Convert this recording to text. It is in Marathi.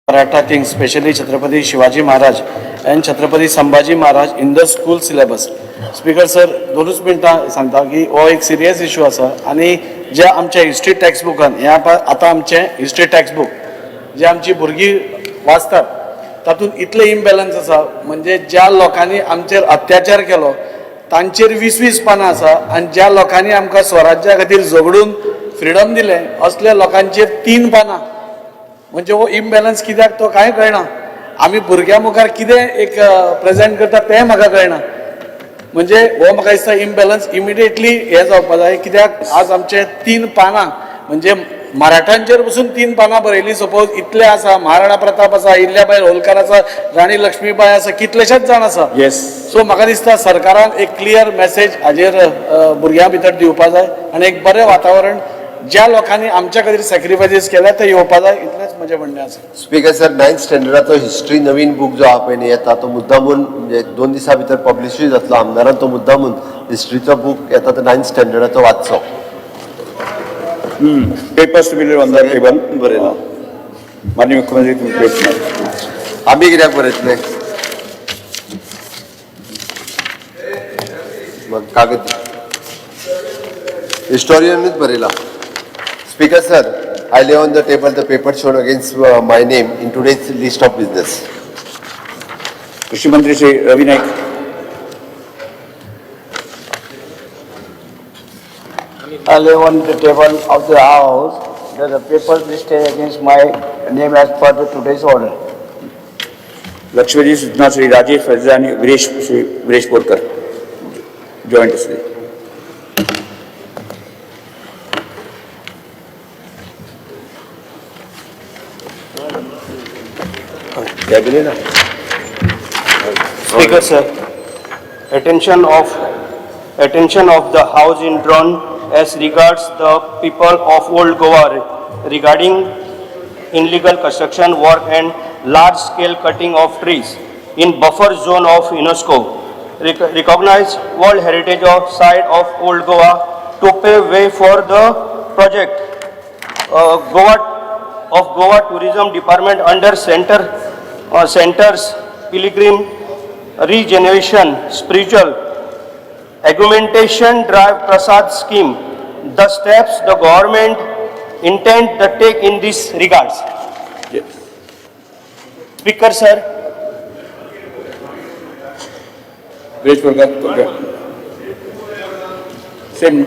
Maratha King, especially Chhatrapati Shivaji Maharaj and Chhatrapati Sambhaji Maharaj in the school syllabus. Speaker sir, 2 मिनटां सांगता की हो एक सिरियस इशू आसा आणि जे आमच्या हिस्ट्री टेक्स्टबुकान हे आता आमचे हिस्ट्री टेक्स्टबुक जे आमची भुरगीं वाचतात तातूंत इतले इम्बॅलन्स आसा म्हणजे ज्या लोकांनी आमचेर अत्याचार केलो तांचेर 20-20 पानां आसा आणि ज्या लोकांनी आमकां स्वराज्या खातीर झगडून फ्रीडम दिले असल्या लोकांचेर 3 पानां म्हणजे हो इम्बॅलन्स कित्याक तो कांय कळना. आमी भुरग्यां मुखार कितें एक प्रेजेंट करता तें म्हाका कळना. म्हणजे हो म्हाका दिसता इम्बॅलन्स इमिडिएटली हे जावपा जाय कित्याक आज आमचे 3 पानां म्हणजे मराठांचेर पसून 3 पानां बरयली सपोज इतले आसा. महाराणा प्रताप आसा, इल्ल्याबाई होलकर आसा, राणी लक्ष्मीबाई आसा, कितलेशेच जाण आसा. सो म्हाका दिसता सरकारान एक क्लियर मेसेज हाजेर भुरग्यां भितर दिवपा जाय आणि एक बरें वातावरण ज्या लोकांनी आमच्या खातीर सॅक्रिफायसीस केल्या ते येवपा जाय इतलेंच म्हजें म्हणणें आसा. स्पीकर सर 9th स्टँडर्डाचो हिस्ट्री नवीन बुक जो आहा पळय न्ही येता तो मुद्दामून म्हणजे 2 दिसां भितर पब्लिशूय जातलो. आमदारान तो मुद्दामून हिस्ट्रीचो बुक येता तो 9th स्टँडर्डाचो वाचचो. Papers to be on the table बरयला. माननीय मुख्यमंत्री तुम्ही आमी कित्याक बरयतले मग कागद हिस्टोरियनूच बरयला. Speaker sir, I lay on the table the paper shown against my name in today's list of business. कृषी मंत्री श्री रवी Naik. I lay on the table of the House that the papers listed against my name as per the today's order. लक्ष्मीजी सूचना श्री राजेश फैजा आणि श्री वीरेश बोरकर जॉइंट असले. Speaker sir, attention of the House in drawn as regards the people of Old Goa regarding illegal construction work and large-scale cutting of trees in buffer zone of UNESCO. Recognize World Heritage of Site of Old Goa to pave way for the project. Goa Tourism Department under Center's Pilgrim Regeneration Spiritual Augmentation Drive Prasad Scheme. The steps the government intend to take in this regards. Yes. Speaker sir, Viresh Borkar same